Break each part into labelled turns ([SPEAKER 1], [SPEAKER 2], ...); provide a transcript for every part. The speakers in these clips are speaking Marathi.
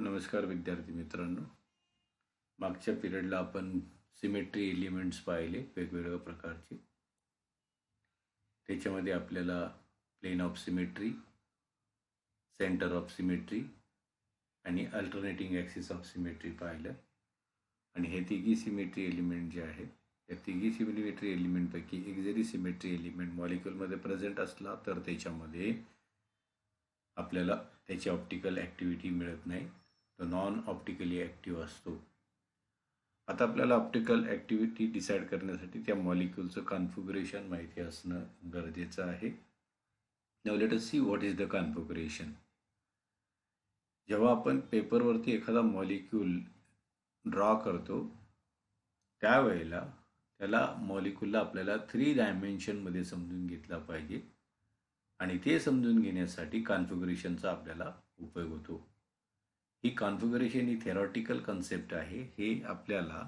[SPEAKER 1] नमस्कार विद्यार्थी मित्रांनो. मागच्या पिरियडला आपण सिमेट्री एलिमेंट्स पाहिले वेगवेगळ्या प्रकारचे. त्याच्यामध्ये आपल्याला plane of symmetry, centre of symmetry आणि अल्टरनेटिंग ॲक्सिस ऑफ सिमेट्री पाहिलं. आणि हे तिघी सिमेट्री एलिमेंट जे आहेत या तिघी सिमेट्री एलिमेंटपैकी एक जरी सिमेट्री एलिमेंट मॉलिक्यूलमध्ये प्रेझेंट असला तर त्याच्यामध्ये आपल्याला त्याची ऑप्टिकल ॲक्टिव्हिटी मिळत नाही, तो नॉन ऑप्टिकली ॲक्टिव्ह असतो. आता आपल्याला ऑप्टिकल ॲक्टिव्हिटी डिसाईड करण्यासाठी त्या मॉलिक्यूलचं कॉन्फिगरेशन माहिती असणं गरजेचं आहे. Now let us see what is the configuration. जेव्हा आपण पेपरवरती एखादा मॉलिक्यूल ड्रॉ करतो त्यावेळेला त्याला मॉलिक्यूलला आपल्याला 3 डायमेन्शनमध्ये समजून घेतला पाहिजे आणि ते समजून घेण्यासाठी कॉन्फिगरेशनचा आपल्याला उपयोग होतो. ही कॉन्फिगरेशन ही थेरॉटिकल कन्सेप्ट आहे. हे आपल्याला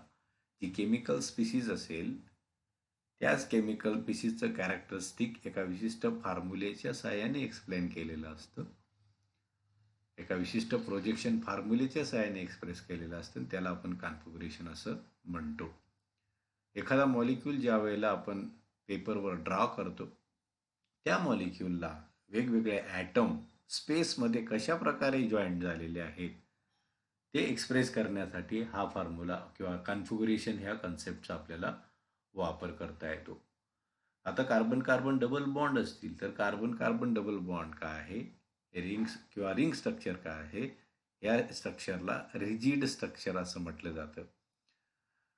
[SPEAKER 1] जी केमिकल स्पीसीज असेल त्याच केमिकल स्पीसीजचं कॅरेक्टरिस्टिक एका विशिष्ट फॉर्म्युलेच्या साहाय्याने एक्सप्लेन केलेलं असतं. एका विशिष्ट प्रोजेक्शन फॉर्म्युलेच्या साहाय्याने एक्सप्रेस केलेलं असतं, त्याला आपण कॉन्फिगरेशन असं म्हणतो. एखादा मॉलिक्यूल ज्या वेळेला आपण पेपरवर ड्रॉ करतो त्या मॉलिक्यूलला वेगवेगळे ॲटम स्पेसमध्ये कशा प्रकारे जॉईंट झालेले आहेत ते एक्सप्रेस करण्यासाठी हा फॉर्म्युला किंवा कॉन्फिगरेशन ह्या कन्सेप्टचा आपल्याला वापर करता येतो. आता कार्बन कार्बन डबल बॉन्ड असतील तर कार्बन कार्बन डबल बॉन्ड काय आहे, रिंग्स किंवा रिंग स्ट्रक्चर काय आहे, या स्ट्रक्चरला रिजिड स्ट्रक्चर असं म्हटलं जातं.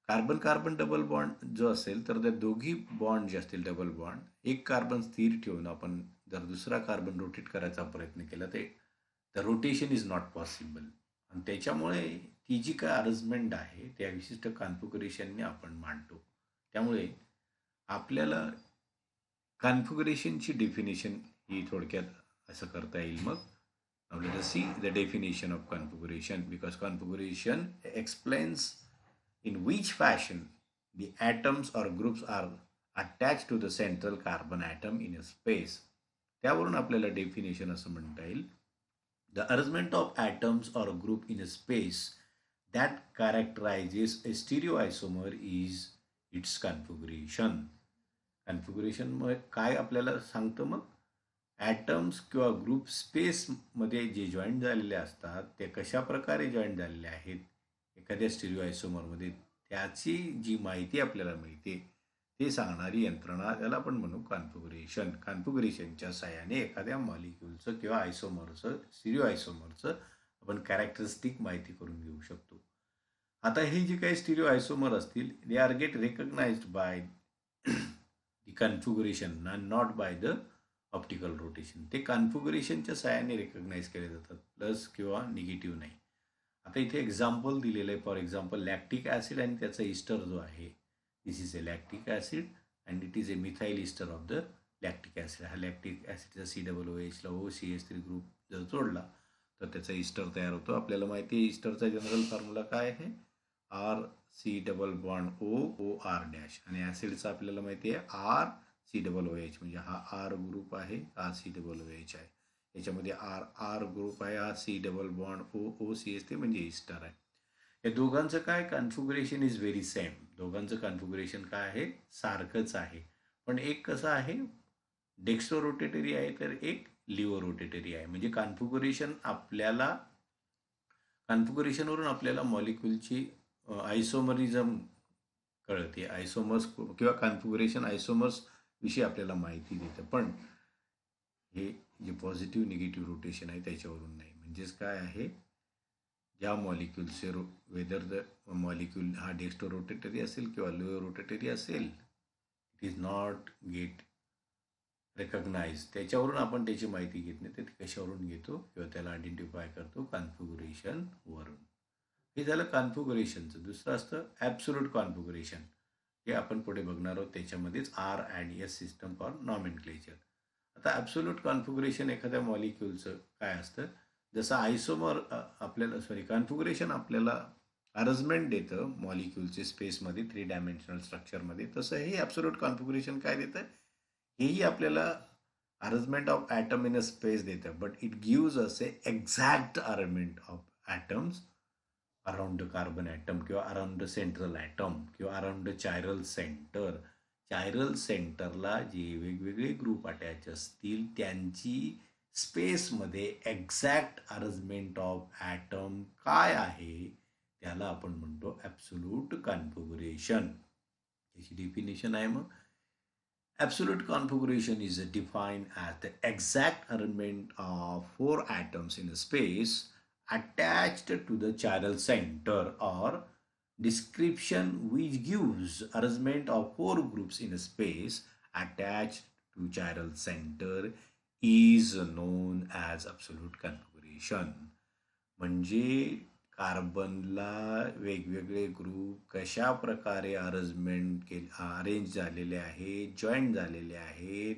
[SPEAKER 1] कार्बन कार्बन डबल बॉन्ड जो असेल तर त्या दोघी बॉन्ड जे असतील डबल बॉन्ड, एक कार्बन स्थिर ठेवून आपण जर दुसरा कार्बन रोटेट करायचा प्रयत्न केला तर the rotation is not possible. आणि त्याच्यामुळे ती जी काय अरेंजमेंट आहे त्या विशिष्ट कॉन्फिगरेशनने आपण मांडतो. त्यामुळे आपल्याला कॉन्फिगरेशनची डेफिनेशन ही थोडक्यात असं करता येईल. मग let us see the definition of configuration, because configuration explains in which fashion the atoms or groups are attached to the central carbon atom in a space. त्यावरून आपल्याला डेफिनेशन असं म्हणता येईल, the arrangement of atoms or group in a space that characterizes a stereoisomer is its configuration. Configuration मग काय आपल्याला सांगतं, मग ॲटम्स किंवा ग्रुप स्पेसमध्ये जे जॉईंट झालेले असतात ते कशा प्रकारे जॉईंट झालेले आहेत एखाद्या स्टिरिओ आयसोमरमध्ये त्याची जी माहिती आपल्याला मिळते ते सांगणारी यंत्रणा त्याला आपण म्हणू कॉन्फिगरेशन. कॉन्फिगरेशनच्या साहाय्याने एखाद्या मॉलिक्यूलचं किंवा आयसोमरचं स्टिरिओ आयसोमरचं आपण कॅरेक्टरिस्टिक माहिती करून घेऊ शकतो. आता हे जे काही स्टिरिओ आयसोमर असतील they are get recognised by the configuration and not by the optical rotation. ते कॉन्फिगरेशनच्या साहाय्याने रिकग्नाइज केले जातात, प्लस किंवा निगेटिव्ह नाही. आता इथे एक्झाम्पल दिलेलं आहे. फॉर एक्झाम्पल लॅक्टिक ॲसिड आणि त्याचा इस्टर जो आहे, this is a lactic acid and it is a methyl ester of the lactic acid. हा लॅक्टिक ॲसिडचा COOHला OCH3 ग्रुप जर जोडला तर त्याचा इस्टर तयार होतो. आपल्याला माहिती आहे इस्टरचा जनरल फॉर्म्युला काय आहे, RC double bond OOR dash, आणि ॲसिडचा आपल्याला माहिती आहे RCOOH, म्हणजे हा R ग्रुप आहे, हा COOH आहे. याच्यामध्ये R ग्रुप आहे, हा C डबल बॉन्ड OOCH3 म्हणजे इस्टर आहे. या दोघांचं काय कॉन्फिगरेशन इज व्हेरी सेम. दोघांचं कॉन्फिगरेशन काय आहे, सारखंच आहे. पण एक कसं आहे डेक्स्ट्रो रोटेटरी आहे तर एक लिव्हो रोटेटरी आहे. म्हणजे कॉन्फिगरेशनवरून आपल्याला मॉलिक्यूलची आयसोमरिझम कळते. आयसोमर्स किंवा कॉन्फिगरेशन आयसोमर्स विषयी आपल्याला माहिती देतं. पण हे जे पॉझिटिव्ह निगेटिव्ह रोटेशन आहे त्याच्यावरून नाही. म्हणजेच काय आहे, ज्या मॉलिक्यूलचे वेदर द मॉलिक्यूल हा डेक्स्ट्रो रोटेटरी असेल किंवा लिव्हो रोटेटरी असेल, it is not get recognise. त्याच्यावरून आपण त्याची माहिती घेत नाही, ते कशावरून घेतो किंवा त्याला आयडेंटिफाय करतो कॉन्फिगरेशनवरून. हे झालं कॉन्फिगरेशनचं. दुसरं असतं ॲब्सोल्यूट कॉन्फिगरेशन, हे आपण पुढे बघणार आहोत. त्याच्यामध्येच R&S सिस्टम फॉर नॉमेनक्लेचर. आता ॲब्सोल्यूट कॉन्फिगरेशन एखाद्या मॉलिक्यूलचं काय असतं, जसं आयसोमर आपल्याला कॉन्फिगरेशन आपल्याला अरेंजमेंट देतं मॉलिक्यूलचे स्पेसमध्ये 3 डायमेन्शनल स्ट्रक्चरमध्ये, तसं हे ॲब्सोल्यूट कॉन्फिगरेशन काय देतं, हेही आपल्याला arrangement of atom in a space देतं, but it gives us a exact arrangement of atoms around the carbon atom किंवा अराउंड द सेंट्रल ॲटम किंवा around the chiral centre. Chiral सेंटरला जे वेगवेगळे ग्रुप अटॅच असतील त्यांची स्पेसमध्ये एक्झॅक्ट अरेंजमेंट ऑफ ॲटम काय आहे त्याला आपण म्हणतो ॲब्सोल्यूट कॉन्फिगरेशन. त्याची डेफिनेशन आहे मग absolute configuration is defined as the exact arrangement of four atoms in a space attached to the chiral center, or description which gives arrangement of four groups in a space attached to chiral center is known as absolute configuration. म्हणजे कार्बनला वेगवेगळे ग्रुप कशा प्रकारे अरेंज झालेले आहेत, जॉईंट झालेले आहेत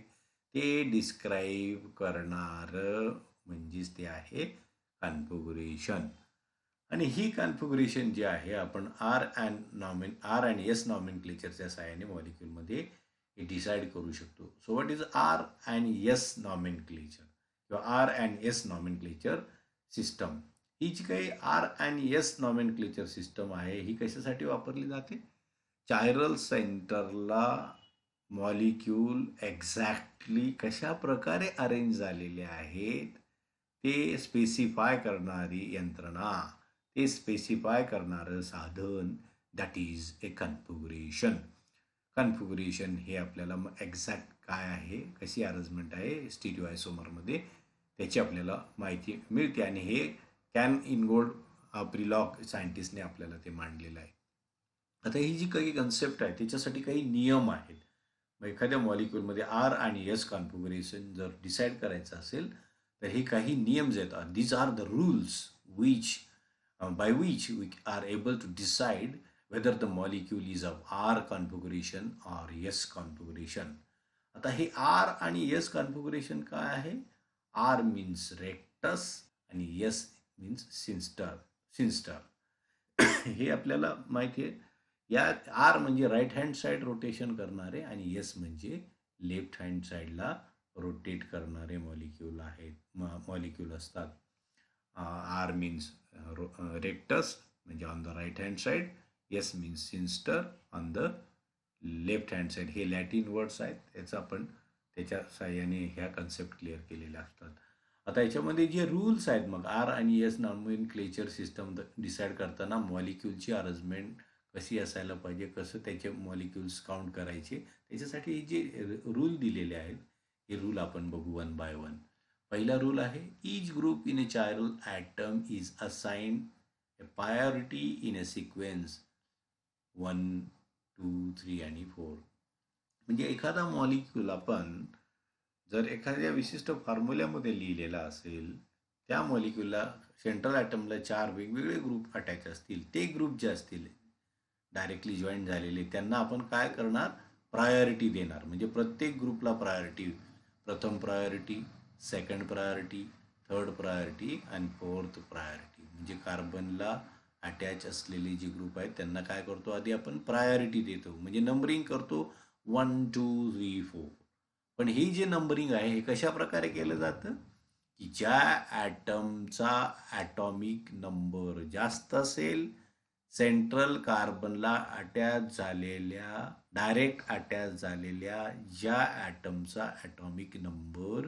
[SPEAKER 1] ते डिस्क्राईब करणारं म्हणजेच ते आहे कॉन्फिगरेशन. आणि ही कॉन्फिगरेशन जी आहे आपण आर अँड एस नॉमेनक्लेचरच्या सहाय्याने मॉलिक्यूलमध्ये हे डिसाईड करू शकतो. So what is R and S nomenclature किंवा R and S nomenclature system. ही जी काही R and S nomenclature system आहे ही कशासाठी वापरली जाते? चायरल सेंटरला मॉलिक्यूल एक्झॅक्टली कशा प्रकारे अरेंज झालेले आहेत ते स्पेसिफाय करणारी यंत्रणा, ते स्पेसिफाय करणारं साधन, that is a configuration. Configuration हे आपल्याला मग एक्झॅक्ट काय आहे, कशी अरेंजमेंट आहे स्टिरिओ आयसोमरमध्ये त्याची आपल्याला माहिती मिळते. आणि हे कॅन इनगोल्ड प्रिलॉग सायंटिस्टने आपल्याला ते मांडलेलं आहे. आता ही जी काही कन्सेप्ट आहे त्याच्यासाठी काही नियम आहेत. मग एखाद्या मॉलिक्यूलमध्ये आर आणि एस कॉन्फिगरेशन जर डिसाईड करायचं असेल तर हे काही नियम्स आहेत. These are the rules by which we are able to decide whether the molecule is of R configuration or S configuration. आता हे R आणि S configuration काय आहे? R means rectus आणि S means sinister. हे आपल्याला माहिती आहे. या आर म्हणजे राईट हँड साईड रोटेशन करणारे आणि एस म्हणजे लेफ्ट हँड साईडला रोटेट करणारे मॉलिक्यूल असतात. आर मीन्स रेक्टस म्हणजे on the right hand side, S means sinister on the left hand side. हे लॅटिन वर्ड्स आहेत, त्याचं आपण त्याच्या साह्याने ह्या कन्सेप्ट क्लिअर केलेल्या असतात. आता याच्यामध्ये जे रूल्स आहेत मग आर आणि एस नॉमेनक्लेचर सिस्टम डिसाईड करताना मॉलिक्यूलची अरेंजमेंट कशी असायला पाहिजे, कसं त्याचे मॉलिक्यूल्स काउंट करायचे, त्याच्यासाठी जे रूल दिलेले आहेत हे रूल आपण बघू वन बाय वन. पहिला रूल आहे each group in a chiral atom is assigned a priority in a sequence 1, 2, 3 आणि 4. म्हणजे एखादा मॉलिक्यूल आपण जर एखाद्या विशिष्ट फॉर्म्युल्यामध्ये लिहिलेला असेल, त्या मॉलिक्यूलला सेंट्रल ॲटमला 4 वेगवेगळे ग्रुप अटॅच असतील, ते ग्रुप जे असतील डायरेक्टली जॉईंट झालेले त्यांना आपण काय करणार? प्रायोरिटी देणार. म्हणजे प्रत्येक ग्रुपला प्रायोरिटी, प्रथम priority, second priority, third priority आणि फोर्थ प्रायोरिटी. म्हणजे कार्बनला अटॅच असलेले जे ग्रुप आहेत त्यांना काय करतो? आधी आपण प्रायोरिटी देतो, म्हणजे नंबरिंग करतो 1, 2, 3, 4. पण ही जे नंबरिंग आहे हे कशा प्रकारे केलं जातं की ज्या ॲटमचा ॲटॉमिक नंबर जास्त असेल, सेंट्रल कार्बनला डायरेक्ट अटॅच झालेल्या ज्या ॲटमचा ॲटॉमिक नंबर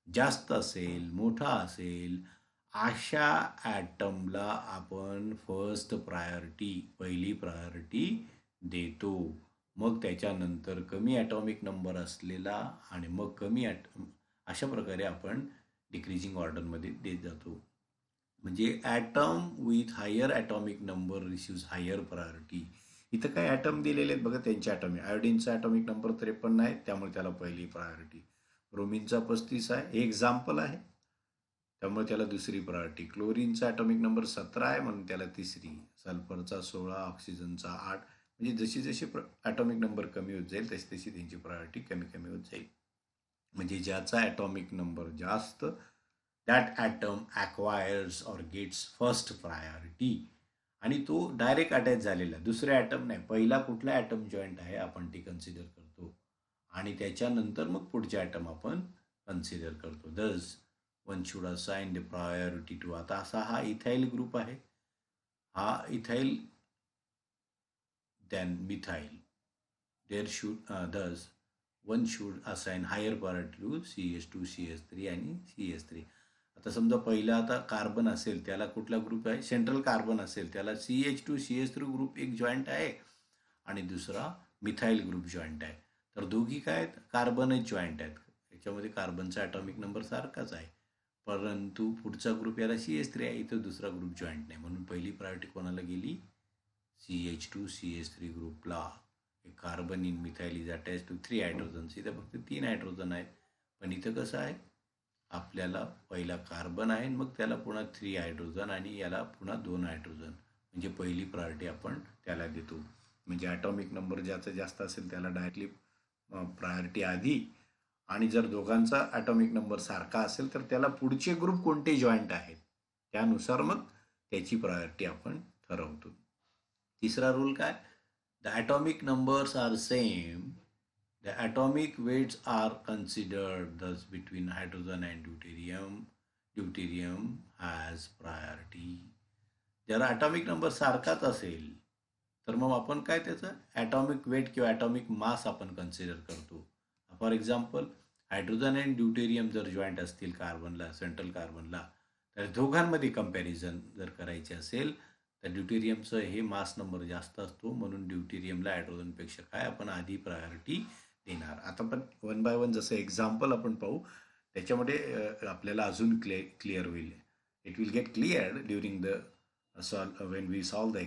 [SPEAKER 1] जास्त असेल, मोठा असेल, अशा ॲटमला आपण पहिली प्रायोरिटी देतो. मग त्याच्यानंतर कमी ॲटॉमिक नंबर असलेला आणि मग अशा प्रकारे आपण डिक्रीजिंग ऑर्डरमध्ये देत जातो. म्हणजे atom with higher atomic number receives higher priority. इथं काय ॲटम दिलेले आहेत बघा त्यांचे ॲटॉमिक. आयोडीनचा ॲटॉमिक नंबर 53 आहे, त्यामुळे त्याला पहिली प्रायोरिटी. ब्रोमिनचा 35 आहे, हे एक्झाम्पल आहे, त्यामुळे त्याला दुसरी प्रायोरिटी. क्लोरीनचा ॲटॉमिक नंबर 17 आहे म्हणून त्याला तिसरी. सल्फरचा 16, ऑक्सिजनचा 8. म्हणजे जशी जशी ॲटॉमिक नंबर कमी होत जाईल तशी तशी त्यांची प्रायोरिटी कमी कमी होत जाईल. म्हणजे ज्याचा ॲटॉमिक नंबर जास्त, that atom acquires or gets first priority. आणि तो डायरेक्ट अटॅच झालेला, दुसरे ॲटम नाही, पहिला कुठला ॲटम जॉईंट आहे आपण ते कन्सिडर करतो आणि त्याच्यानंतर मग पुढचे ॲटम आपण कन्सिडर करतो. Thus one should assign the priority to. आता असा हा इथाईल ग्रुप आहे. हा ethyl than methyl. There should thus one should assign higher priority to CH2, CH3 आणि CH3. आता समजा पहिला आता कार्बन असेल त्याला कुठला ग्रुप आहे, सेंट्रल कार्बन असेल त्याला CH2, CH3 ग्रुप एक जॉईंट आहे आणि दुसरा मिथाईल ग्रुप जॉईंट आहे. तर दोघी काय आहेत, कार्बनच जॉईंट आहेत. याच्यामध्ये कार्बनचा ॲटॉमिक नंबर सारखाच आहे, परंतु पुढचा ग्रुप याला CH3 आहे, इथं दुसरा ग्रुप जॉईंट नाही, म्हणून पहिली प्रायोरिटी कोणाला गेली, CH2, CH3 ग्रुपला. Carbon in methyl is attach to 3 hydrogens. इथं फक्त 3 हायड्रोजन आहेत, पण इथं कसं आहे, आपल्याला पहिला कार्बन आहे मग त्याला पुन्हा 3 हायड्रोजन आणि याला पुन्हा 2 हायड्रोजन, म्हणजे पहिली प्रायोरिटी आपण त्याला देतो. म्हणजे ॲटॉमिक नंबर ज्याचा जास्त असेल त्याला डायरेक्टली प्रायोरिटी आधी, आणि जर दोघांचा ॲटॉमिक नंबर सारखा असेल तर त्याला पुढचे ग्रुप कोणते जॉईंट आहेत त्यानुसार मग त्याची प्रायोरिटी आपण ठरवतो. तिसरा रूल काय, the atomic numbers are same, the atomic weights are considered, thus between hydrogen and deuterium has priority. जर ॲटॉमिक नंबर सारखाच असेल तर मग आपण काय त्याचं ॲटॉमिक वेट किंवा ॲटॉमिक मास आपण कन्सिडर करतो. For example hydrogen and deuterium जर जॉईंट असतील कार्बनला, सेंट्रल कार्बनला, तर दोघांमध्ये कंपॅरिझन जर करायचे असेल तर ड्यूटेरियमचं हे मास नंबर जास्त असतो, म्हणून ड्यूटेरियमला हायड्रोजनपेक्षा काय आपण आधी प्रायोरिटी देणार. आता पण वन बाय वन जसं एक्झाम्पल आपण पाहू त्याच्यामध्ये आपल्याला अजून क्लिअर होईल. It will get clear during the when we solve the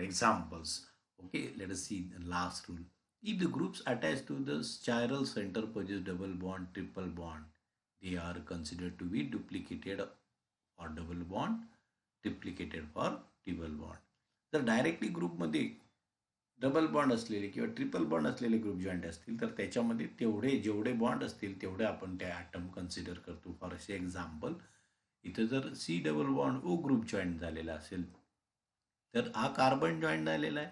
[SPEAKER 1] examples. Okay, let us see the last rule. If the groups attached to the chiral center possess double bond, triple bond, they are considered to be duplicated or double bond, triplicated for triple bond. जर डायरेक्टली ग्रुपमध्ये डबल बॉन्ड असलेले किंवा ट्रिपल बॉन्ड असलेले ग्रुप जॉईंट असतील तर त्याच्यामध्ये जेवढे बॉन्ड असतील तेवढे आपण त्या ॲटम कन्सिडर करतो. फॉर असे एक्झाम्पल, इथं जर C double bond O group joint झालेला असेल तर हा कार्बन जॉईंट झालेला आहे,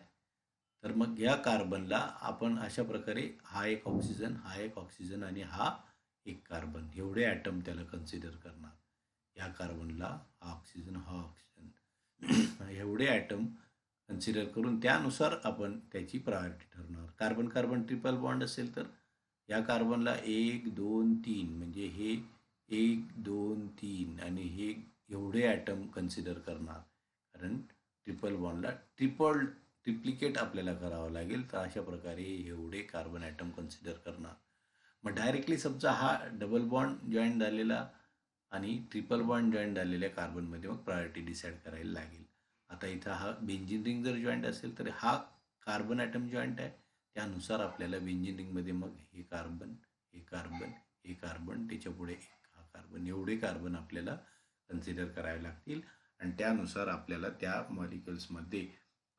[SPEAKER 1] तर मग या कार्बनला आपण अशा प्रकारे हा एक ऑक्सिजन आणि हा एक कार्बन एवढे ॲटम त्याला कन्सिडर करणार. या कार्बनला हा ऑक्सिजन, हा ऑक्सिजन एवढे ॲटम कन्सिडर करून त्यानुसार आपण त्याची प्रायोरिटी ठरवणार. कार्बन कार्बन ट्रिपल बॉन्ड असेल तर या कार्बनला 1, 2, 3 म्हणजे हे 1, 2, 3 आणि हे एवढे ॲटम कन्सिडर करणार, कारण ट्रिपल बॉन्डला ट्रिप्लिकेट आपल्याला करावं लागेल. तर अशा प्रकारे एवढे कार्बन ॲटम कन्सिडर करणार. मग डायरेक्टली समजा हा डबल बॉन्ड जॉईन झालेला आणि ट्रिपल बॉन्ड जॉईन झालेल्या कार्बनमध्ये मग प्रायोरिटी डिसाईड करायला लागेल. आता इथं हा बेंझिन रिंग जर जॉईंट असेल तर हा कार्बन ॲटम जॉईंट आहे, त्यानुसार आपल्याला बेंझिन रिंगमध्ये मग हे कार्बन, हे कार्बन, हे कार्बन, त्याच्यापुढे हा कार्बन, एवढे कार्बन आपल्याला कन्सिडर करावे लागतील. आणि त्यानुसार आपल्याला त्या मॉलिक्युल्समध्ये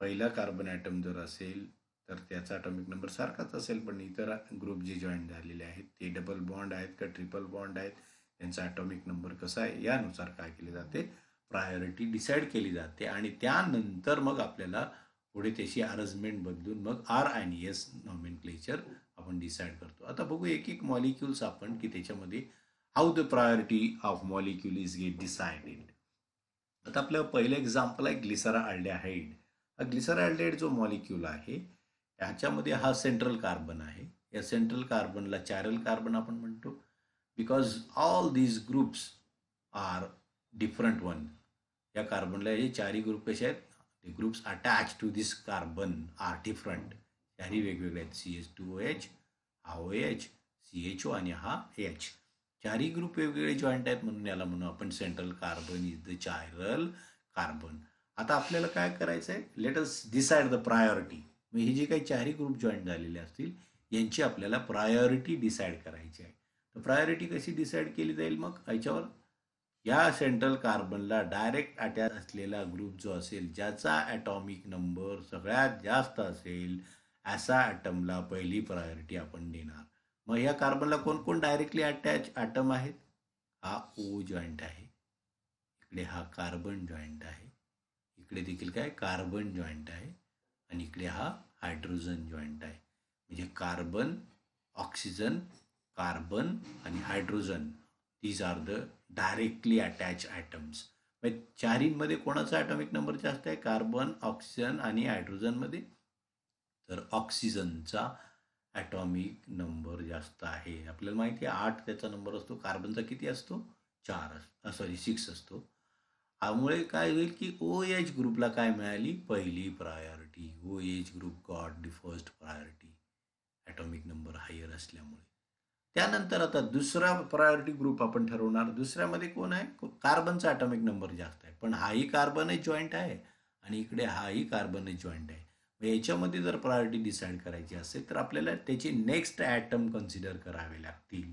[SPEAKER 1] पहिला कार्बन ॲटम जर असेल तर त्याचा ॲटॉमिक नंबर सारखाच असेल, पण इतर ग्रुप जे जॉईन झालेले आहेत ते डबल बॉन्ड आहेत का ट्रिपल बॉन्ड आहेत, त्यांचा ॲटॉमिक नंबर कसा आहे यानुसार काय केले जाते, प्रायोरिटी डिसाईड केली जाते. आणि त्यानंतर मग आपल्याला पुढे त्याची अरेंजमेंट बदलून मग R आणि S नॉमेनक्लेचर आपण डिसाईड करतो. आता बघू एक एक मॉलिक्युल्स आपण की त्याच्यामध्ये how the priority of molecule is get decided. आता आपलं पहिलं एक्झाम्पल आहे ग्लिसरॉल्डिहाइड. हा ग्लिसरॉल्डिहाइड जो मॉलिक्यूल आहे ह्याच्यामध्ये हा सेंट्रल कार्बन आहे. या सेंट्रल कार्बनला चायरल कार्बन आपण म्हणतो, because all these groups are different one. या कार्बनला हे चारही ग्रुप कसे आहेत, the groups attached to this carbon are different. चारही वेगवेगळे आहेत. CH2OH, हा OH, CHO आणि हा H. चारही ग्रुप वेगवेगळे जॉईंट आहेत, म्हणून याला म्हणू आपण central carbon is the chiral carbon. आता आपल्याला काय करायचं आहे, let us decide the priority. मग हे जे काही चारही ग्रुप जॉईंट झालेले असतील यांची आपल्याला प्रायोरिटी डिसाईड करायची आहे. तर प्रायोरिटी कशी डिसाईड केली जाईल, मग याच्यावर या सेंट्रल कार्बनला डायरेक्ट अटॅच असलेला ग्रुप जो असेल ज्याचा ॲटॉमिक नंबर सगळ्यात जास्त असेल असा ॲटमला पहिली प्रायोरिटी आपण देणार. मग या कार्बनला कोण कोण डायरेक्टली अटॅच ॲटम आहेत, हा O जॉईंट आहे, इकडे हा कार्बन जॉईंट आहे, इकडे देखील काय कार्बन जॉईंट आहे आणि इकडे हा हायड्रोजन जॉईंट आहे. म्हणजे कार्बन, ऑक्सिजन, कार्बन आणि hydrogen these are the directly attach atoms. चारींमध्ये कोणाचा ॲटॉमिक नंबर जास्त आहे? कार्बन, ऑक्सिजन आणि हायड्रोजनमध्ये. तर ऑक्सिजनचा ॲटॉमिक नंबर जास्त आहे. आपल्याला माहिती आहे 8 त्याचा नंबर असतो. कार्बनचा किती असतो? 4 सॉरी 6 असतो. त्यामुळे काय होईल की OH ग्रुपला काय मिळाली? पहिली priority. OH group got the first priority, atomic number higher असल्यामुळे. त्यानंतर आता दुसरा प्रायोरिटी ग्रुप आपण ठरवणार. दुसऱ्यामध्ये कोण आहे? कार्बनचा ॲटॉमिक नंबर जास्त आहे, पण हाही कार्बनच जॉईंट आहे आणि इकडे हाही कार्बनच जॉईंट आहे. याच्यामध्ये जर प्रायोरिटी डिसाईड करायची असेल तर आपल्याला त्याचे नेक्स्ट ॲटम कन्सिडर करावे लागतील.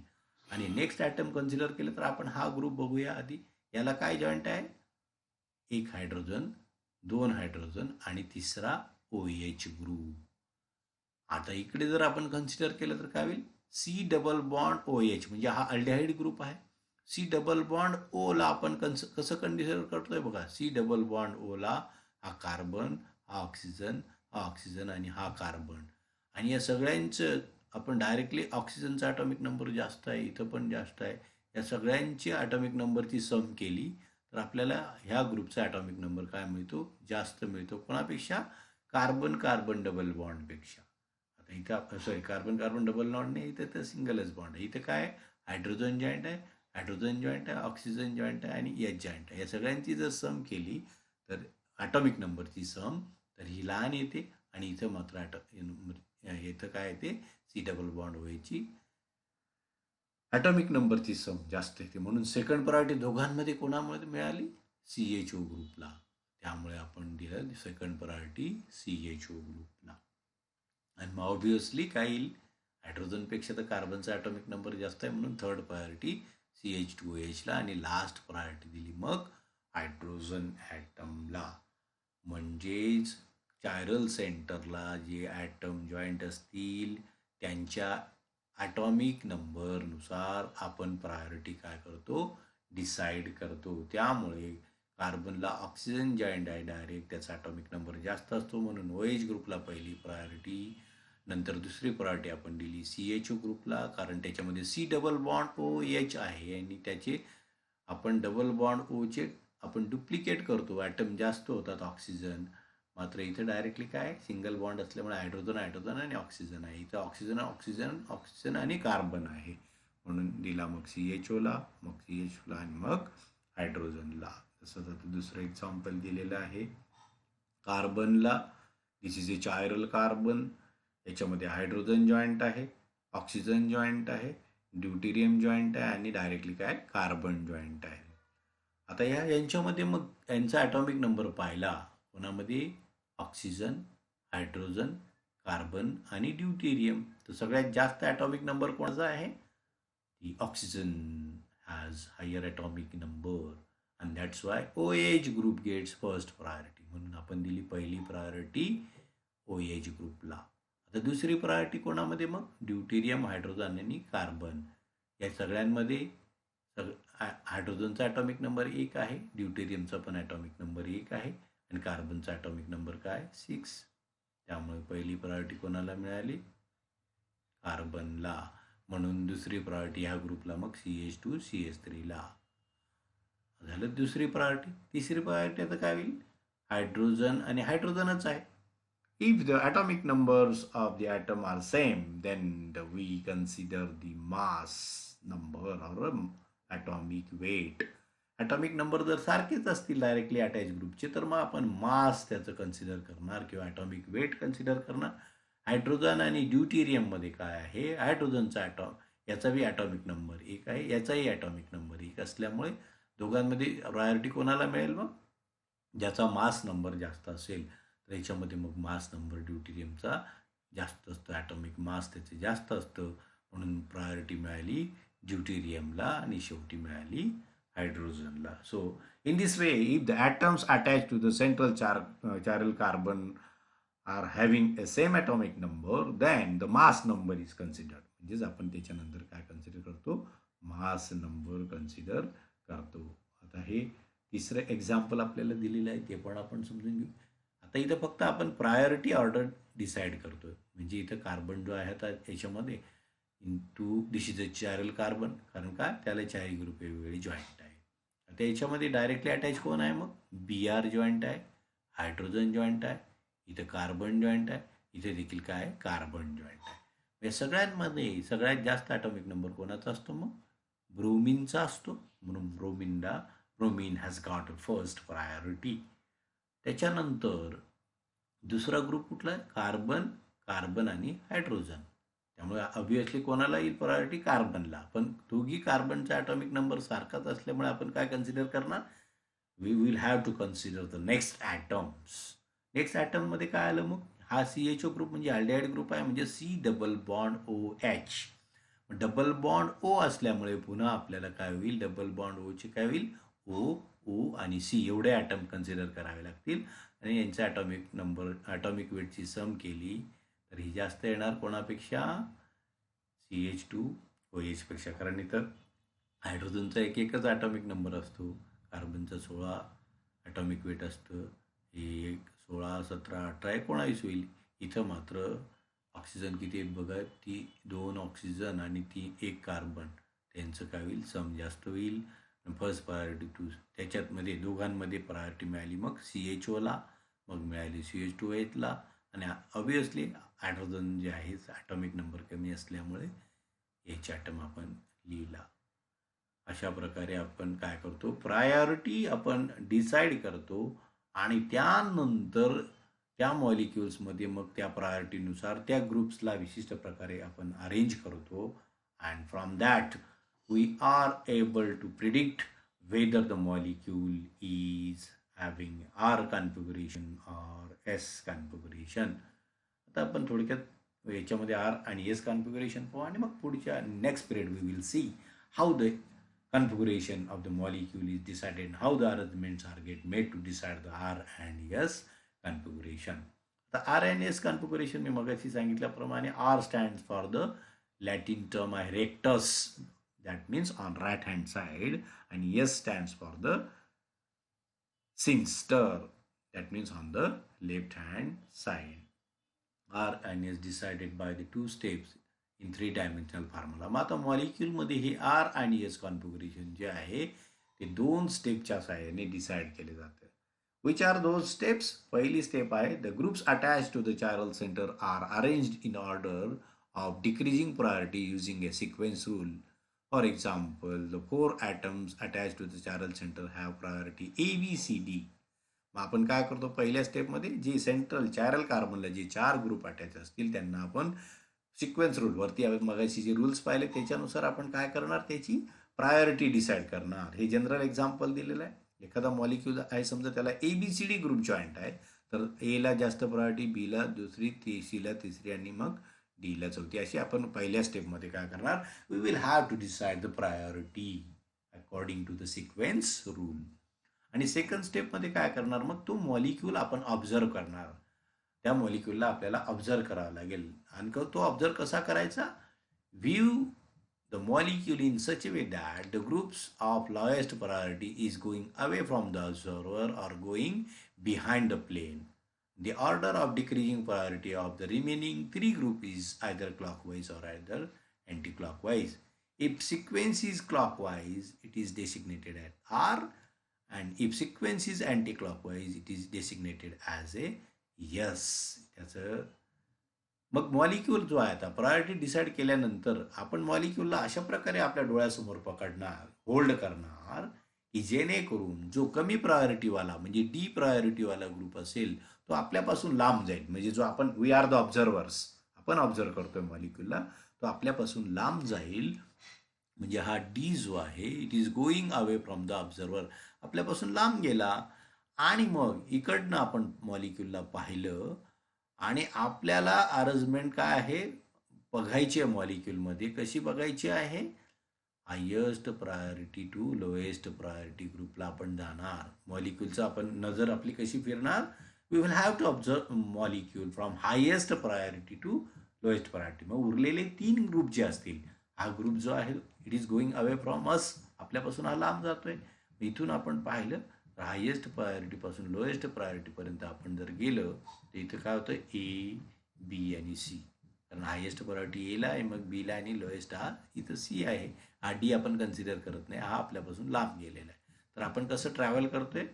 [SPEAKER 1] आणि नेक्स्ट ॲटम कन्सिडर केलं तर आपण हा ग्रुप बघूया आधी. याला काय जॉईंट आहे? 1 हायड्रोजन, 2 हायड्रोजन आणि तिसरा OH ग्रुप. आता इकडे जर आपण कन्सिडर केलं तर काय होईल? C डबल बॉन्ड OH म्हणजे हा अल्डिहाइड ग्रुप आहे. C डबल बॉन्ड O ला आपण कसं कन्सिडर करतोय बघा. C डबल बॉन्ड O ला हा कार्बन, हा ऑक्सिजन आणि हा कार्बन. आणि या सगळ्यांचं आपण डायरेक्टली ऑक्सिजनचा ॲटॉमिक नंबर जास्त आहे, इथं पण जास्त आहे. या सगळ्यांची ॲटॉमिक नंबरची सम केली तर आपल्याला ह्या ग्रुपचा ॲटॉमिक नंबर काय मिळतो? जास्त मिळतो. कोणापेक्षा? कार्बन कार्बन डबल बॉन्डपेक्षा. आता इथं sorry carbon carbon double bond नाही, इथं तर सिंगलच बॉन्ड आहे. इथं काय? हायड्रोजन जॉईंट आहे, हायड्रोजन जॉईंट आहे, ऑक्सिजन जॉईंट आहे आणि H जॉईंट आहे. या सगळ्यांची जर सम केली तर ॲटॉमिक नंबरची सम तर ही लहान येते आणि इथं मात्र इथं काय येते? C डबल बॉन्ड OHची ॲटॉमिक नंबरची सम जास्त येते. म्हणून सेकंड प्रायोरिटी दोघांमध्ये कोणामध्ये मिळाली? CHO ग्रुपला. त्यामुळे आपण दिलं सेकंड प्रायोरिटी CHO ग्रुपला. आणि मग ऑब्व्हियसली काय येईल? हायड्रोजनपेक्षा तर कार्बनचा ॲटॉमिक नंबर जास्त आहे म्हणून थर्ड प्रायोरिटी CH2OHला आणि लास्ट प्रायोरिटी दिली मग हायड्रोजन ॲटमला. म्हणजेच चायरल सेंटरला जे ॲटम जॉईंट असतील त्यांच्या ॲटॉमिक नंबरनुसार आपण प्रायोरिटी काय करतो? डिसाईड करतो. त्यामुळे कार्बनला ऑक्सिजन जॉईंट आहे डायरेक्ट, त्याचा ॲटॉमिक नंबर जास्त असतो म्हणून OH ग्रुपला पहिली प्रायोरिटी. नंतर दुसरी प्रायोरिटी आपण दिली CHO ग्रुपला, कारण त्याच्यामध्ये C डबल बॉन्ड OH आहे आणि त्याचे आपण डबल बॉन्ड ओचे आपण डुप्लिकेट करतो. ॲटम जास्त होतात ऑक्सिजन. मात्र इथे डायरेक्टली काय? सिंगल बॉन्ड असल्यामुळे हायड्रोजन हायड्रोजन आणि ऑक्सिजन आहे. इथं ऑक्सिजन ऑक्सिजन ऑक्सिजन आणि कार्बन आहे म्हणून दिला मग CHOला, मग CHOला आणि मग हायड्रोजनला. तसंच आता दुसरं एक्झाम्पल दिलेलं आहे. कार्बनला दिस इज ए चायरल कार्बन. याच्यामध्ये हायड्रोजन जॉईंट आहे, ऑक्सिजन जॉईंट आहे, ड्यूटेरियम जॉईंट आहे आणि डायरेक्टली काय? कार्बन जॉईंट आहे. आता यांच्यामध्ये मग यांचा ॲटॉमिक नंबर पाहिला कोणामध्ये? ऑक्सिजन, हायड्रोजन, कार्बन आणि ड्यूटेरियम. तर सगळ्यात जास्त ॲटॉमिक नंबर कोणाचा आहे? The oxygen has higher atomic number and that's why OH group gets first priority. म्हणून आपण दिली पहिली प्रायोरिटी OH ग्रुपला. आता दुसरी प्रायोरिटी कोणामध्ये मग? ड्यूटेरियम, हायड्रोजन आणि कार्बन. या सगळ्यांमध्ये हायड्रोजनचा ॲटॉमिक नंबर 1 आहे, ड्यूटेरियमचा पण ॲटॉमिक नंबर 1 आहे आणि कार्बनचा ॲटॉमिक नंबर काय? 6. त्यामुळे पहिली प्रायोरिटी कोणाला मिळाली? कार्बनला. म्हणून दुसरी प्रायोरिटी ह्या ग्रुपला मग CH2 CH3ला. झालं दुसरी प्रायोरिटी. तिसरी प्रायोरिटी आता काय होईल? हायड्रोजन आणि हायड्रोजनच आहे. If the atomic numbers of the atom are same, then we consider the mass number or atomic weight. Atomic number जर सारखेच असतील डायरेक्टली अटॅच ग्रुपचे तर मग आपण मास त्याचं कन्सिडर करणार किंवा ॲटॉमिक वेट कन्सिडर करणार. हायड्रोजन आणि ड्यूटेरियममध्ये काय आहे? हायड्रोजनचा याचा बी ॲटॉमिक नंबर 1 आहे, याचाही ॲटॉमिक नंबर 1 असल्यामुळे दोघांमध्ये प्रायोरिटी कोणाला मिळेल मग? ज्याचा मास नंबर जास्त असेल तर याच्यामध्ये मग मास नंबर ड्यूटेरियमचा जास्त असतो, ॲटॉमिक मास त्याचे जास्त असतं म्हणून प्रायोरिटी मिळाली ड्यूटेरियमला आणि शेवटी मिळाली हायड्रोजनला. So in this way, if the atoms attached to the central chiral carbon are having a same atomic number, then the mass number is considered. म्हणजेच आपण त्याच्यानंतर काय कन्सिडर करतो? मास नंबर कन्सिडर करतो. आता हे तिसरं एक्झाम्पल आपल्याला दिलेलं आहे ते पण आपण समजून घेऊ. आता इथं फक्त आपण प्रायोरिटी ऑर्डर डिसाईड करतोय. म्हणजे इथं कार्बन जो आहे आता याच्यामध्ये into this is a chiral carbon, कारण का त्याला चारही ग्रुप वेगवेगळे जॉईंट आहे. आता याच्यामध्ये डायरेक्टली अटॅच कोण आहे मग? Br जॉईंट आहे, हायड्रोजन जॉईंट आहे, इथं कार्बन जॉईंट आहे, इथे देखील काय आहे? कार्बन जॉईंट आहे. या सगळ्यांमध्ये सगळ्यात जास्त ॲटॉमिक नंबर कोणाचा असतो मग? ब्रोमिनचा असतो. म्हणून bromine has got first priority. त्याच्यानंतर दुसरा ग्रुप कुठला आहे? कार्बन, कार्बन आणि हायड्रोजन. त्यामुळे ऑब्व्हियसली कोणाला येईल प्रायोरिटी? कार्बनला. पण दोघी कार्बनचा ॲटॉमिक नंबर सारखाच असल्यामुळे आपण काय कन्सिडर करणार? We will have to consider the next atoms. Next ॲटममध्ये काय आलं मग? हा CHO ग्रुप म्हणजे अल्डिहाइड ग्रुप आहे, म्हणजे C double bond OH. Double bond O असल्यामुळे पुन्हा आपल्याला काय होईल? डबल बॉन्ड Oचे काय होईल? O आणि C एवढे ॲटम कन्सिडर करावे लागतील आणि यांचा ॲटॉमिक वेटची सम केली तर ही जास्त येणार कोणापेक्षा? CH2OH पेक्षा. कारण इथं हायड्रोजनचा एकच ॲटॉमिक नंबर असतो, कार्बनचा 16 ॲटॉमिक वेट असतं. हे 16, 17, 18, 19 होईल. इथं मात्र ऑक्सिजन किती आहेत बघा, ती 2 ऑक्सिजन आणि ती 1 कार्बन, त्यांचं काय होईल? सम जास्त होईल. फर्स्ट प्रायोरिटी टू त्याच्यातमध्ये दोघांमध्ये प्रायोरिटी मिळाली मग CHOला, मग मिळाली CH2OHला आणि ऑब्व्हियसली हायड्रोजन जे आहे ॲटॉमिक नंबर कमी असल्यामुळे H ॲटम आपण लिहिला. अशा प्रकारे आपण काय करतो? प्रायोरिटी आपण डिसाईड करतो आणि त्यानंतर त्या मॉलिक्युल्समध्ये मग त्या प्रायोरिटीनुसार त्या ग्रुप्सला विशिष्ट प्रकारे आपण अरेंज करतो and from that we are able to predict whether the molecule is having R configuration or S configuration. आता आपण थोडक्यात याच्यामध्ये R आणि S configuration पाहू आणि मग पुढच्या next period we will see how the configuration of the molecule is decided and how the arrangements are get made to decide the R and S configuration. The R and S configuration मी मगाशी सांगितल्याप्रमाणे R stands for the Latin term आहे rectus, that means on right hand side, and S stands for the sinister, that means on the left hand side. R and S decided by the two steps in 3-dimensional formula. मग आता मॉलिक्यूलमध्ये हे R आणि S कॉन्फिगरेशन जे आहे ते 2 स्टेपच्या सहाय्याने डिसाईड केले जाते. Which are those steps? पहिली स्टेप आहे, the groups attached to the chiral center are arranged in order of decreasing priority using a sequence rule. For example, the 4 atoms attached to the chiral center have priority A, B, C, D. मग आपण काय करतो? पहिल्या स्टेपमध्ये जे सेंट्रल चायरल कार्बनला जे 4 ग्रुप अटॅच असतील त्यांना आपण सिक्वेन्स रूल वरती मगाशी जे रूल्स पाहिले त्याच्यानुसार आपण काय करणार? त्याची प्रायोरिटी डिसाईड करणार. हे जनरल एक्झाम्पल दिलेलं आहे. एखादा मॉलिक्यूल आहे समजा त्याला ABCD ग्रुप जॉईंट आहे तर Aला जास्त प्रायोरिटी, Bला दुसरी, Cला तिसरी आणि मग Dला चौथी. अशी आपण पहिल्या स्टेपमध्ये काय करणार? We will have to decide the priority according to the sequence rule. आणि सेकंड स्टेपमध्ये काय करणार? मग तो मॉलिक्यूल आपण ऑब्झर्व करणार. त्या मॉलिक्यूलला आपल्याला ऑब्झर्व करावं लागेल. आणि तो ऑब्झर्व कसा करायचा? View the molecule in such a way that the groups of lowest priority is going away from the observer or going behind the plane. The order of decreasing priority of the remaining 3 groups is either clockwise or either anti-clockwise. If sequence is clockwise, it is designated as R, and if sequence is anti-clockwise, it is designated as a S. त्याचं मग मॉलिक्यूल जो आहे आता प्रायोरिटी डिसाईड केल्यानंतर आपण मॉलिक्यूलला अशा प्रकारे आपल्या डोळ्यासमोर पकडणार, होल्ड करणार की जेणेकरून जो कमी प्रायोरिटीवाला म्हणजे D प्रायोरिटीवाला ग्रुप असेल तो आपल्यापासून लांब जाईल. म्हणजे जो आपण वी आर द ऑब्झर्वर्स, आपण ऑब्झर्व करतोय मॉलिक्यूलला, तो आपल्यापासून लांब जाईल. म्हणजे हा D जो आहे it is going away from the observer, आपल्यापासून लांब गेला. आणि मग इकडनं आपण मॉलिक्यूलला पाहिलं आणि आपल्याला अरेंजमेंट काय आहे बघायची आहे मॉलिक्यूलमध्ये. कशी बघायची आहे? Highest priority to lowest priority ग्रुपला आपण जाणार. मॉलिक्यूलचं आपण नजर आपली कशी फिरणार? We will have to observe molecule from highest priority to lowest priority. मग उरलेले 3 ग्रुप जे असतील, हा ग्रुप जो आहे it is going away from us, आपल्यापासून हा लांब जातोय. इथून आपण पाहिलं हायेस्ट प्रायोरिटीपासून लोएस्ट प्रायोरिटीपर्यंत आपण जर गेलं तर इथं काय होतं? A, B आणि C कारण हायेस्ट प्रायोरिटी एला आहे, मग बीला आणि लोएस्ट हा इथं सी आहे. हा डी आपण कन्सिडर करत नाही, हा आपल्यापासून लांब गेलेला आहे. तर आपण कसं ट्रॅव्हल करतोय?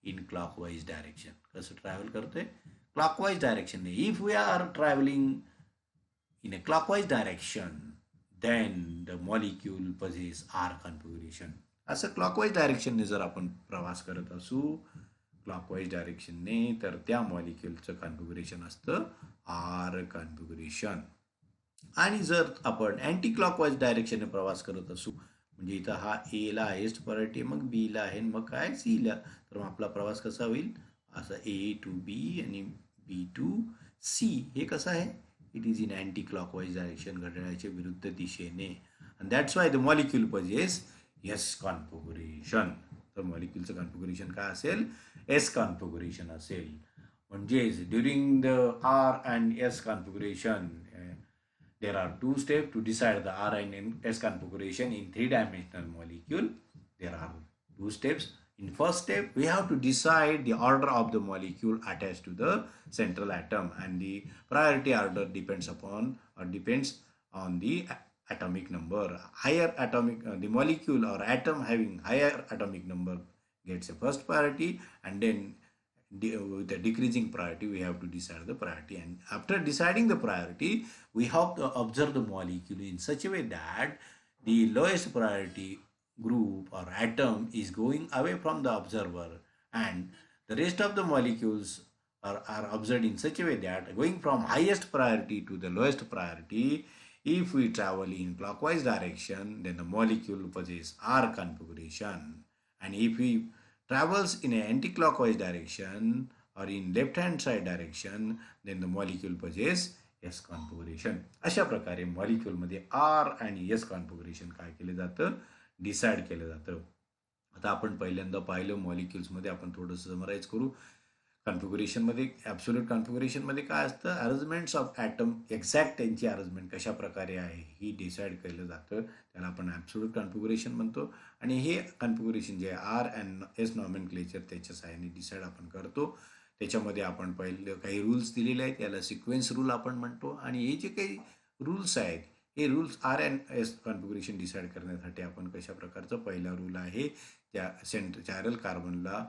[SPEAKER 1] In clockwise direction. कसं ट्रॅव्हल करतोय? Clockwise direction. If we are travelling in a clockwise direction, then the molecule possess R configuration. असं क्लॉकवाईज डायरेक्शनने जर आपण प्रवास करत असू क्लॉकवाईज डायरेक्शनने, तर त्या मॉलिक्युलचं कॉन्फिगरेशन असतं आर कॉन्फिगरेशन. आणि जर आपण अँटी क्लॉकवाईज डायरेक्शनने प्रवास करत असू, म्हणजे इथं हा एला हायेस्ट प्रायोरिटी, मग बीला आहे, मग काय सीला, तर मग आपला प्रवास कसा होईल? असं ए टू बी आणि बी टू सी. हे कसं आहे? It is in anticlockwise direction, घड्याळाच्या विरुद्ध दिशेने. And that's why the molecule possess S configuration. तर मॉलिक्यूलचं कॉन्फिगरेशन काय असेल? एस कॉन्फिगरेशन असेल. म्हणजेच during the R and S configuration there are two steps to decide the R and S configuration in three-dimensional molecule. There are two steps. In first step, we have to decide the order of the molecule attached to the central atom, and the priority order depends on the atomic number. Higher atomic, the molecule or atom having higher atomic number gets a first priority, and then with the decreasing priority we have to decide the priority. And after deciding the priority, we have to observe the molecule in such a way that the lowest priority group or atom is going away from the observer, and the rest of the molecules are observed in such a way that going from highest priority to the lowest priority. If we travel in clockwise direction, then the molecule possesses R configuration, and if we travels in an anti-clockwise direction or in left-hand side direction, then the molecule possesses S configuration. अशा प्रकारे मॉलिक्यूलमध्ये आर आणि एस कॉन्फिगरेशन काय केलं जातं? डिसाईड केलं जातं. आता आपण पहिल्यांदा पाहिलं मॉलिक्युल्समध्ये, आपण थोडंसं समराईज करू. कॉन्फिगरेशनमध्ये, ॲब्सोल्यूट कॉन्फिगरेशनमध्ये काय असतं? अरेंजमेंट्स ऑफ ॲटम, एक्झॅक्ट त्यांची अरेंजमेंट कशा प्रकारे आहे ही डिसाईड केलं जातं. त्याला आपण ॲब्सोल्यूट कॉन्फिगरेशन म्हणतो. आणि हे कॉन्फिगरेशन जे आर अँड एस नॉमेनक्लेचर त्याच्या सहाय्याने डिसाईड आपण करतो. त्याच्यामध्ये आपण पहिलं काही रूल्स दिलेले आहेत, याला सिक्वेन्स रूल आपण म्हणतो. आणि हे जे काही रूल्स आहेत, हे rules R and S configuration decide करण्यासाठी आपण कशा प्रकारचा पहिला रूल आहे, त्या चायरल कार्बनला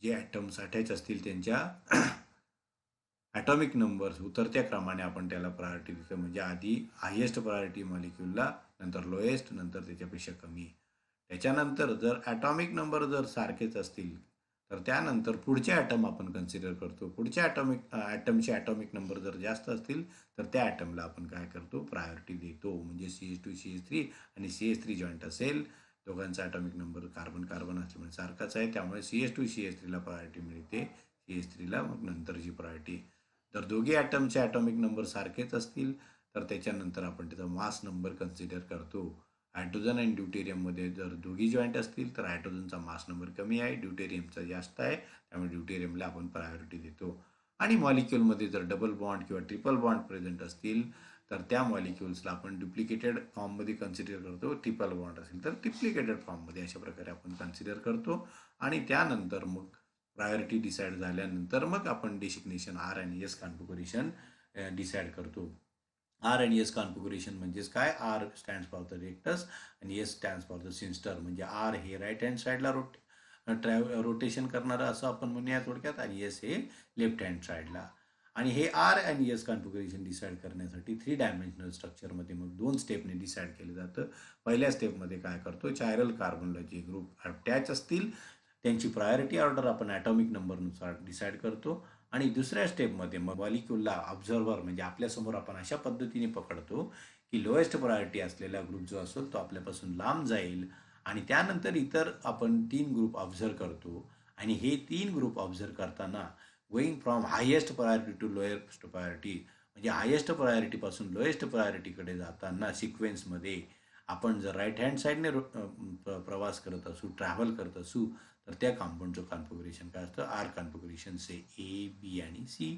[SPEAKER 1] जे ॲटम्स अटॅच असतील त्यांच्या ॲटॉमिक नंबर्स उतरत्या क्रमाने आपण त्याला प्रायोरिटी देतो. म्हणजे आधी हायेस्ट प्रायोरिटी मॉलिक्यूलला, नंतर लोएस्ट, नंतर त्याच्यापेक्षा कमी. त्याच्यानंतर जर ॲटॉमिक नंबर जर सारखेच असतील तर त्यानंतर पुढचे ॲटम आपण कन्सिडर करतो. पुढच्या ॲटमचे ॲटॉमिक नंबर जर जास्त असतील तर त्या ॲटमला आपण काय करतो? प्रायोरिटी देतो. म्हणजे CH2 CH3 आणि CH3 जॉईंट असेल, दोघांचा ॲटॉमिक नंबर कार्बन कार्बन असल्यामुळे सारखाच आहे, त्यामुळे CH2 CH3ला प्रायोरिटी मिळते, CH3ला मग नंतरची प्रायोरिटी. जर दोघे ॲटमचे ॲटॉमिक नंबर सारखेच असतील तर त्याच्यानंतर आपण त्याचा मास नंबर कन्सिडर करतो. हायड्रोजन आणि ड्यूटेरियममध्ये जर दोघी जॉईंट असतील तर हायड्रोजनचा मास नंबर कमी आहे, ड्यूटेरियमचा जास्त आहे, त्यामुळे ड्यूटेरियमला आपण प्रायोरिटी देतो. आणि मॉलिक्यूलमध्ये जर डबल बॉन्ड किंवा ट्रिपल बॉन्ड प्रेझेंट असतील तर त्या मॉलिक्युल्सला आपण डुप्लिकेटेड फॉर्ममध्ये कन्सिडर करतो. ट्रिपल बॉन्ड असेल तर डुप्लिकेटेड फॉर्ममध्ये, अशा प्रकारे आपण कन्सिडर करतो. आणि त्यानंतर मग प्रायोरिटी डिसाईड झाल्यानंतर मग आपण डेसिग्नेशन आर आणि एस कॉन्फिगरेशन डिसाईड करतो. आर आणि एस कॉन्फिगरेशन म्हणजेच काय? R stands for the rectus आणि S stands for the sinister. म्हणजे आर हे राईट हँड साईडला रोटेशन करणारं असं आपण म्हणूया थोडक्यात, आणि एस हे लेफ्ट हँड साईडला. आणि हे आर आणि एस कॉन्फिगरेशन डिसाईड करण्यासाठी 3 डायमेन्शनल स्ट्रक्चरमध्ये मग 2 स्टेपने डिसाईड केलं जातं. पहिल्या स्टेपमध्ये काय करतो? चायरल कार्बनला जे ग्रुप अटॅच असतील त्यांची प्रायोरिटी ऑर्डर आपण ॲटॉमिक नंबरनुसार डिसाईड करतो. आणि दुसऱ्या स्टेपमध्ये मग मॉलिक्यूलला ऑब्झर्वर, म्हणजे आपल्यासमोर आपण अशा पद्धतीने पकडतो की लोएस्ट प्रायोरिटी असलेला ग्रुप जो असतो तो आपल्यापासून लांब जाईल, आणि त्यानंतर इतर आपण 3 ग्रुप ऑब्झर्व करतो. आणि हे 3 ग्रुप ऑब्झर्व करताना going from highest priority to lowest priority, म्हणजे हायेस्ट प्रायोरिटीपासून लोएस्ट प्रायोरिटीकडे जाताना सिक्वेन्समध्ये आपण जर राईट हँड साईडने प्रवास करत असू, ट्रॅव्हल करत असू, तर त्या कंपाऊंडचं कॉन्फिगरेशन काय असतं? R configuration. Say A B आणि सी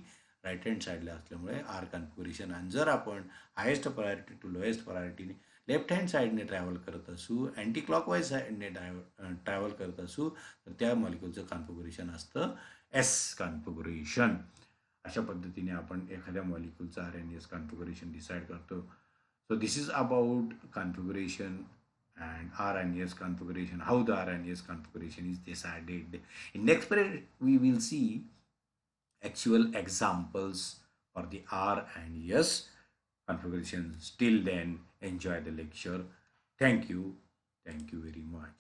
[SPEAKER 1] राईट हँड साईडला असल्यामुळे आर कॉन्फिगरेशन. आणि जर आपण हायेस्ट प्रायोरिटी टू लोएस्ट प्रायोरिटीने लेफ्ट हँड साईडने ट्रॅव्हल करत असू, अँटी क्लॉकवाईज साईडने ट्रॅव्हल करत असू, तर त्या मॉलिक्यूलचं कॉन्फिगरेशन असतं एस कॉन्फिगरेशन. अशा पद्धतीने आपण एखाद्या मॉलिक्यूलचं RNAs कॉन्फिगरेशन डिसाईड करतो. So this is about configuration and RNAs configuration, how the RNAs configuration is decided. In next period, we will see actual examples for the RNAs configurations. Till then, enjoy the lecture. Thank you. Thank you very much.